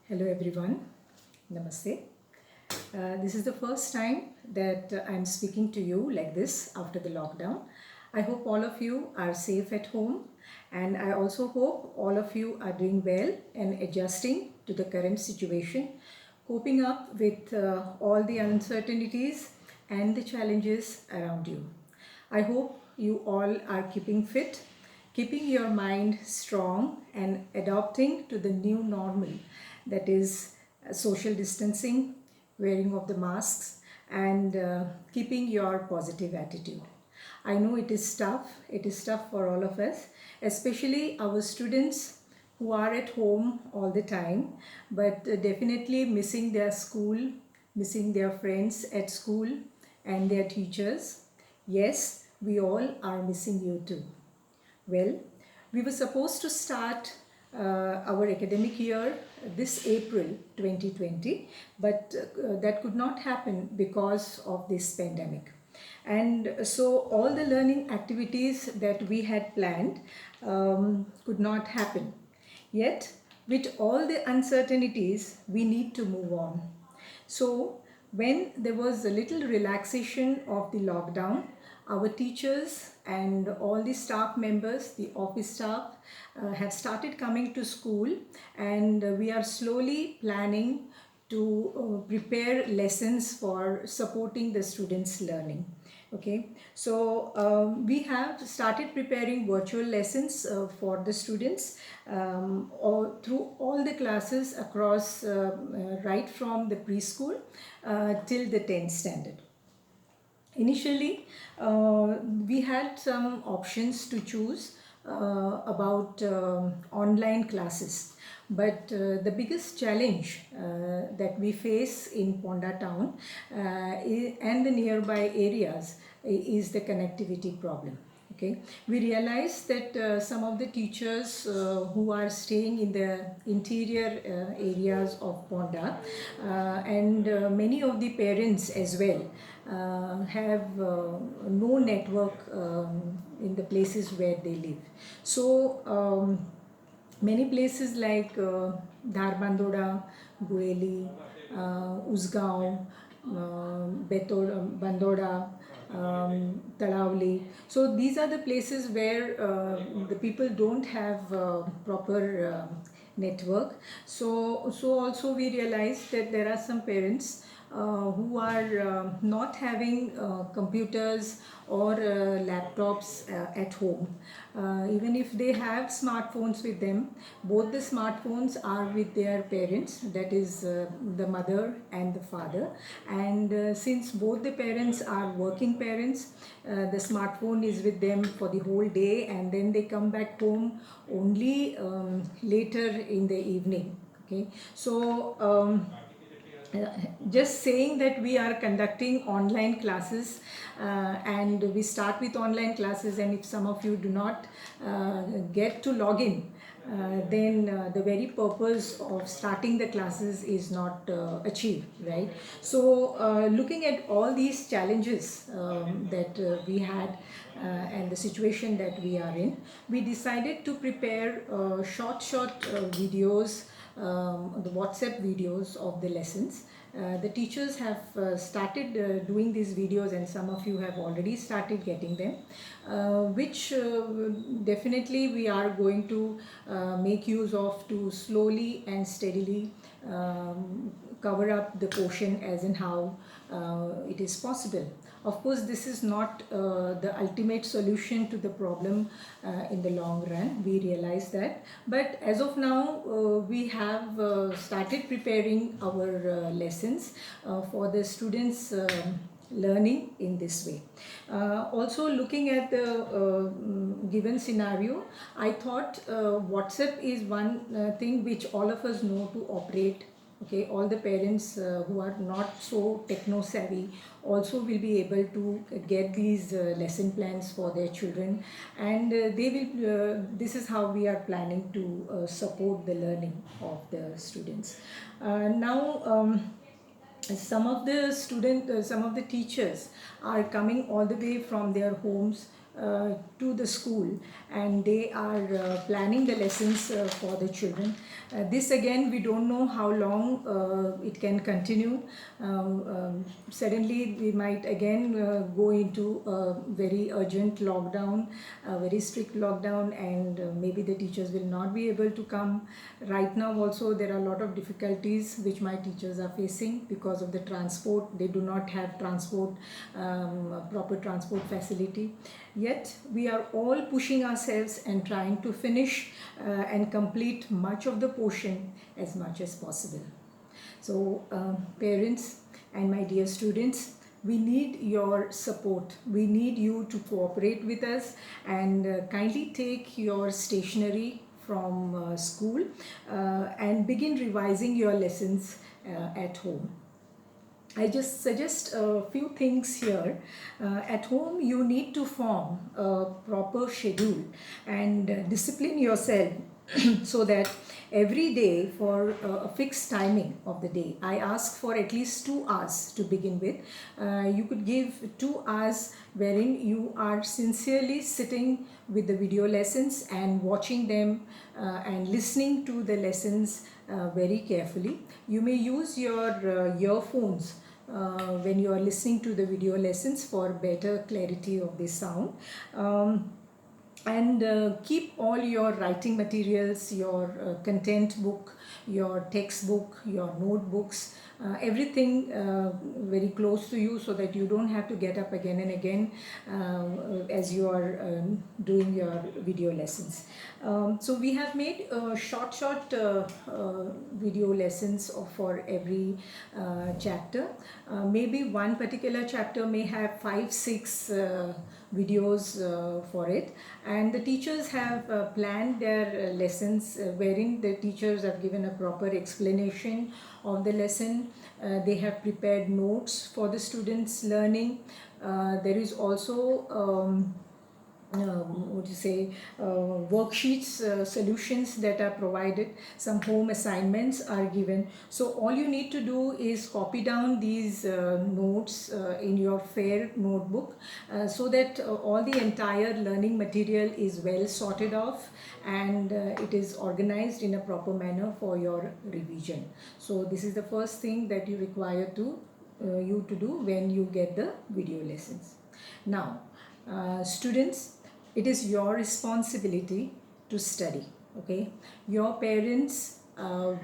Hello everyone, Namaste. This is the first time that I'm speaking to you like this after the lockdown. I hope all of you are safe at home, and I also hope all of you are doing well and adjusting to the current situation, coping up with all the uncertainties and the challenges around you. I hope you all are keeping fit, keeping your mind strong, and adapting to the new normal, that is social distancing, wearing of the masks, and keeping your positive attitude. I know it is tough for all of us, especially our students who are at home all the time, but definitely missing their school, missing their friends at school and their teachers. Yes, we all are missing you too. Well, we were supposed to start our academic year this April 2020, but that could not happen because of this pandemic. And so all the learning activities that we had planned could not happen. Yet, with all the uncertainties, we need to move on. So, when there was a little relaxation of the lockdown, our teachers and all the staff members, the office staff, have started coming to school, and we are slowly planning to prepare lessons for supporting the students' learning. Okay, so we have started preparing virtual lessons for the students through all the classes across, right from the preschool till the 10th standard. Initially, we had some options to choose about online classes. But the biggest challenge that we face in Ponda town and the nearby areas is the connectivity problem. Okay, we realized that some of the teachers who are staying in the interior areas of Ponda and many of the parents as well have no network in the places where they live. So many places like Dharbandoda, Gueli, Usgaon, Bandoda, Talavli. So these are the places where the people don't have proper network. So also we realized that there are some parents who are not having computers or laptops at home. Even if they have smartphones with them, both the smartphones are with their parents, that is the mother and the father. And since both the parents are working parents, the smartphone is with them for the whole day, and then they come back home only later in the evening. Okay, so just saying that we are conducting online classes and we start with online classes, and if some of you do not get to log in, then the very purpose of starting the classes is not achieved, right? So looking at all these challenges that we had and the situation that we are in, we decided to prepare short videos, the WhatsApp videos of the lessons. The teachers have started doing these videos, and some of you have already started getting them, which definitely we are going to make use of to slowly and steadily cover up the portion as in how it is possible. Of course, this is not the ultimate solution to the problem in the long run. We realize that. But as of now, we have started preparing our lessons for the students. Learning in this way. Also, looking at the given scenario, I thought WhatsApp is one thing which all of us know to operate. Okay, all the parents who are not so techno savvy also will be able to get these lesson plans for their children, and they will this is how we are planning to support the learning of the students. Now some of the teachers are coming all the way from their homes to the school, and they are planning the lessons for the children. This again, we don't know how long it can continue. Suddenly we might again go into a very urgent lockdown, a very strict lockdown, and maybe the teachers will not be able to come. Right now also there are a lot of difficulties which my teachers are facing because of the transport. They do not have transport, proper transport facility. Yet we are all pushing ourselves and trying to finish and complete much of the portion as much as possible. So parents and my dear students, we need your support. We need you to cooperate with us, and kindly take your stationery from school and begin revising your lessons at home. I just suggest a few things here. At home, you need to form a proper schedule and discipline yourself so that every day, for a fixed timing of the day, I ask for at least 2 hours to begin with. You could give 2 hours wherein you are sincerely sitting with the video lessons and watching them and listening to the lessons very carefully. You may use your earphones when you are listening to the video lessons for better clarity of the sound. And keep all your writing materials, your content book, your textbook, your notebooks, everything very close to you, so that you don't have to get up again and again as you are doing your video lessons. So we have made short video lessons for every chapter. Maybe one particular chapter may have 5-6 videos for it, and the teachers have planned their lessons wherein the teachers have given a proper explanation of the lesson. They have prepared notes for the students learning. There is also worksheets, solutions that are provided. Some home assignments are given. So all you need to do is copy down these notes in your fair notebook so that all the entire learning material is well sorted off, and it is organized in a proper manner for your revision. So this is the first thing that you require to you to do when you get the video lessons. Now, students, it is your responsibility to study. Okay, your parents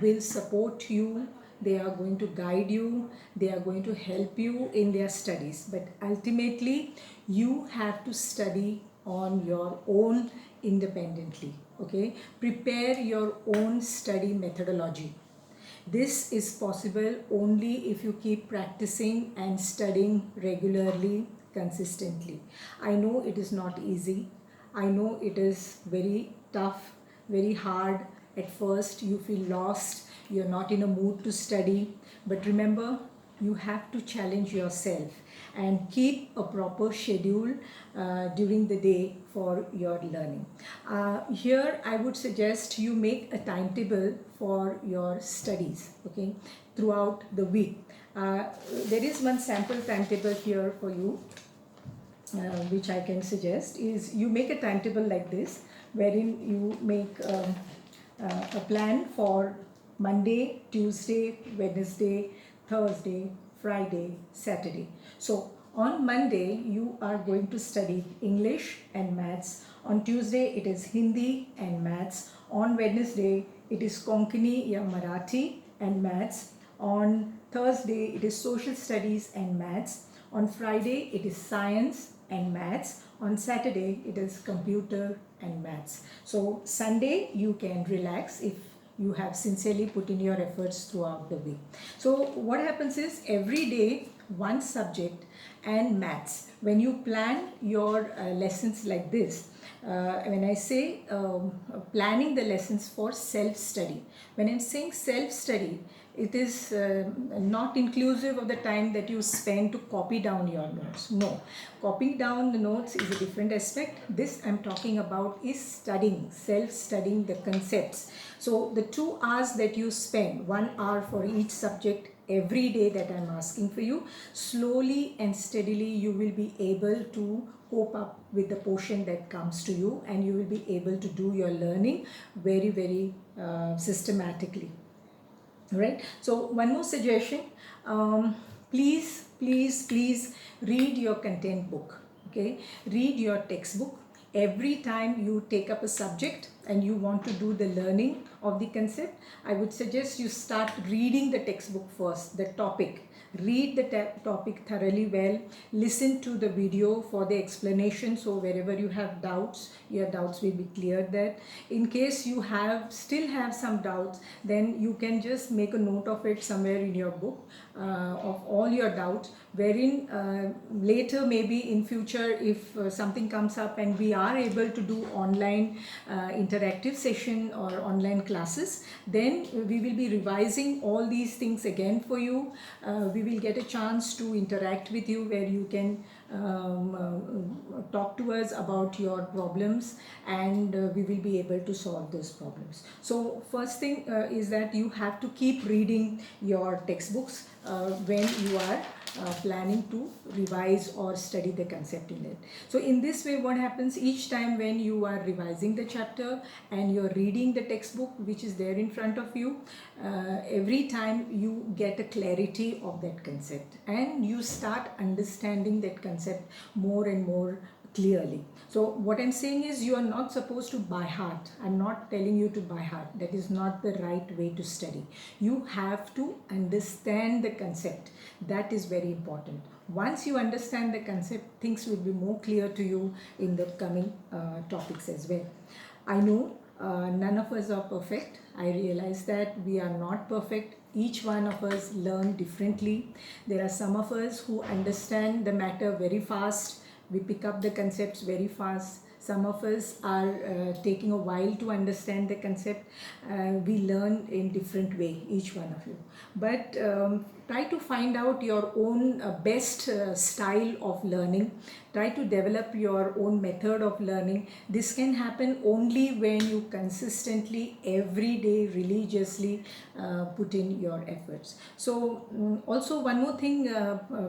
will support you. They are going to guide you. They are going to help you in their studies, but ultimately you have to study on your own independently. Okay, prepare your own study methodology. This is possible only if you keep practicing and studying regularly, consistently. I know it is not easy. I know it is very tough, very hard. At first, you feel lost, you're not in a mood to study. But remember, you have to challenge yourself and keep a proper schedule during the day for your learning. Here I would suggest you make a timetable for your studies, okay, throughout the week. There is one sample timetable here for you, which I can suggest. Is you make a timetable like this, wherein you make a plan for Monday, Tuesday, Wednesday, Thursday, Friday, Saturday. So on Monday you are going to study English and Maths. On Tuesday it is Hindi and Maths. On Wednesday it is Konkani ya Marathi and Maths. On Thursday it is Social Studies and Maths. On Friday it is Science and Maths. On Saturday it is Computer and Maths. So Sunday you can relax if you have sincerely put in your efforts throughout the week. So what happens is, every day one subject and maths. When you plan your lessons like this, when I say planning the lessons for self-study, when I'm saying self-study, it is not inclusive of the time that you spend to copy down your notes. No, copying down the notes is a different aspect. This I'm talking about is studying, self-studying the concepts. So the 2 hours that you spend, 1 hour for each subject every day that I'm asking for you, slowly and steadily you will be able to cope up with the portion that comes to you, and you will be able to do your learning very, very systematically. Right. So one more suggestion, please read your content book. Okay, read your textbook. Every time you take up a subject and you want to do the learning of the concept, I would suggest you start reading the textbook first, the topic. Read the topic thoroughly well, listen to the video for the explanation, so wherever you have doubts, your doubts will be cleared there. In case you still have some doubts, then you can just make a note of it somewhere in your book, of all your doubts, wherein later, maybe in future, if something comes up and we are able to do online interactive session or online classes, then we will be revising all these things again for you. We will get a chance to interact with you, where you can talk to us about your problems, and we will be able to solve those problems. So first thing is that you have to keep reading your textbooks when you are planning to revise or study the concept in it. So in this way, what happens, each time when you are revising the chapter and you're reading the textbook which is there in front of you, every time you get a clarity of that concept, and you start understanding that concept more and more clearly. So what I'm saying is, you are not supposed to by heart. I'm not telling you to by heart. That is not the right way to study. You have to understand the concept. That is very important. Once you understand the concept, things will be more clear to you in the coming topics as well. I know none of us are perfect. I realize that we are not perfect. Each one of us learn differently. There are some of us who understand the matter very fast. We pick up the concepts very fast. Some of us are taking a while to understand the concept. We learn in different way, each one of you. But try to find out your own best style of learning. Try to develop your own method of learning. This can happen only when you consistently, every day, religiously put in your efforts. So also one more thing,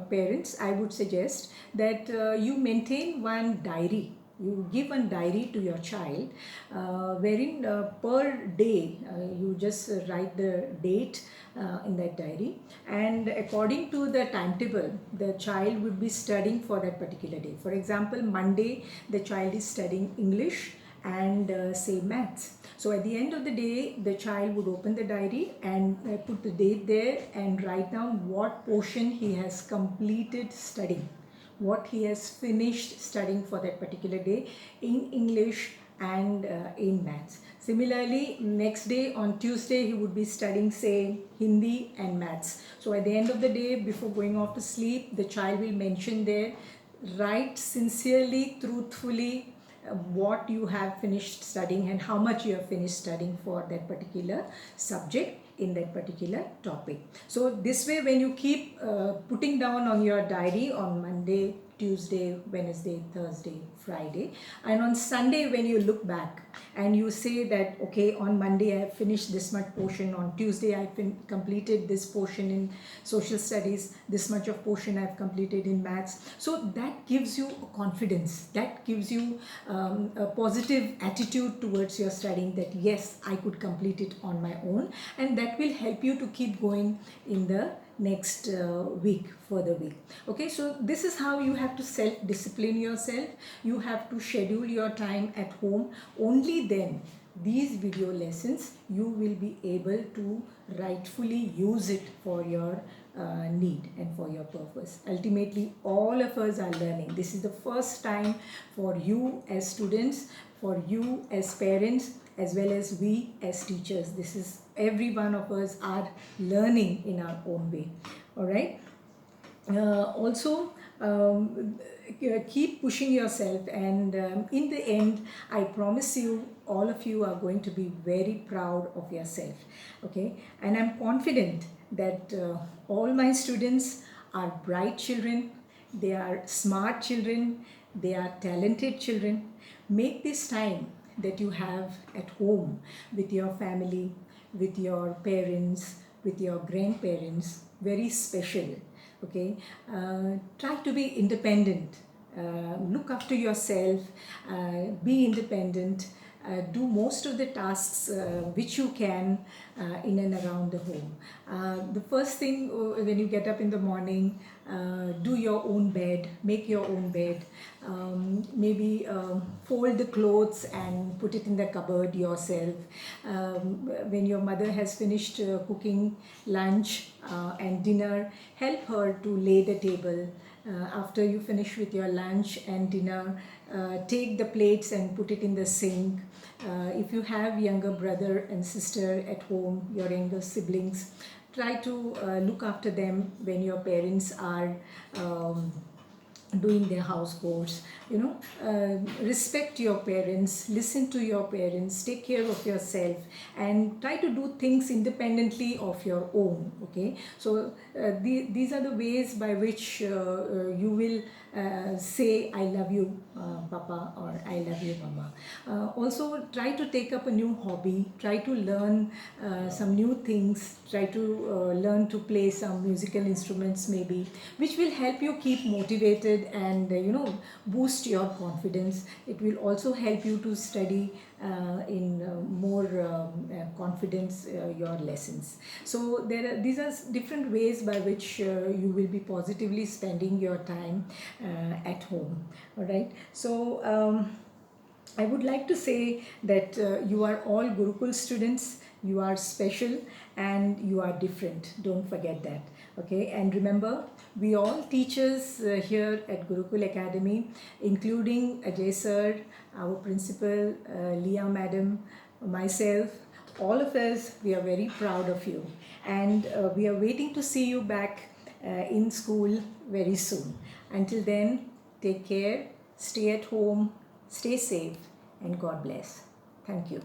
parents, I would suggest that you maintain one diary. You give one diary to your child, wherein per day you just write the date in that diary, and according to the timetable, the child would be studying for that particular day. For example, Monday the child is studying English and say maths. So at the end of the day, the child would open the diary and put the date there and write down what portion he has completed studying, what he has finished studying for that particular day in English and in maths. Similarly, next day on Tuesday, he would be studying, say, Hindi and maths. So at the end of the day, before going off to sleep, the child will mention there, write sincerely, truthfully, what you have finished studying and how much you have finished studying for that particular subject in that particular topic. So this way, when you keep putting down on your diary on Monday, Tuesday, Wednesday, Thursday, Friday, and on Sunday when you look back and you say that, okay, on Monday I have finished this much portion, on Tuesday I have completed this portion in social studies, this much of portion I have completed in maths. So that gives you confidence, that gives you a positive attitude towards your studying, that yes, I could complete it on my own, and that will help you to keep going in the next week, further week. Okay, so this is how you have to self-discipline yourself. You have to schedule your time at home. Only then these video lessons you will be able to rightfully use it for your need and for your purpose. Ultimately, all of us are learning. This is the first time for you as students, for you as parents, as well as we as teachers. This is, every one of us are learning in our own way. All right. Also, keep pushing yourself, and in the end, I promise you, all of you are going to be very proud of yourself. Okay, and I'm confident that all my students are bright children, they are smart children, they are talented children. Make this time that you have at home with your family, with your parents, with your grandparents very special. Okay, try to be independent. look after yourself, be independent, do most of the tasks which you can in and around the home. The first thing when you get up in the morning, do your own bed, make your own bed, maybe fold the clothes and put it in the cupboard yourself. When your mother has finished cooking lunch and dinner, help her to lay the table. After you finish with your lunch and dinner, take the plates and put it in the sink. If you have younger brother and sister at home, your younger siblings, try to look after them when your parents are doing their house chores. Respect your parents, listen to your parents, take care of yourself, and try to do things independently of your own. Okay, so these are the ways by which you will say I love you papa, or I love you mama. Also try to take up a new hobby, try to learn some new things, try to learn to play some musical instruments maybe, which will help you keep motivated and boost your confidence. It will also help you to study in more confidence your lessons. So these are different ways by which you will be positively spending your time at home. All right, so I would like to say that you are all Gurukul students, you are special and you are different. Don't forget that. Okay, and remember, we all teachers here at Gurukul Academy, including Ajay sir, our principal, Leah madam, myself, all of us, we are very proud of you. And we are waiting to see you back in school very soon. Until then, take care, stay at home, stay safe, and God bless. Thank you.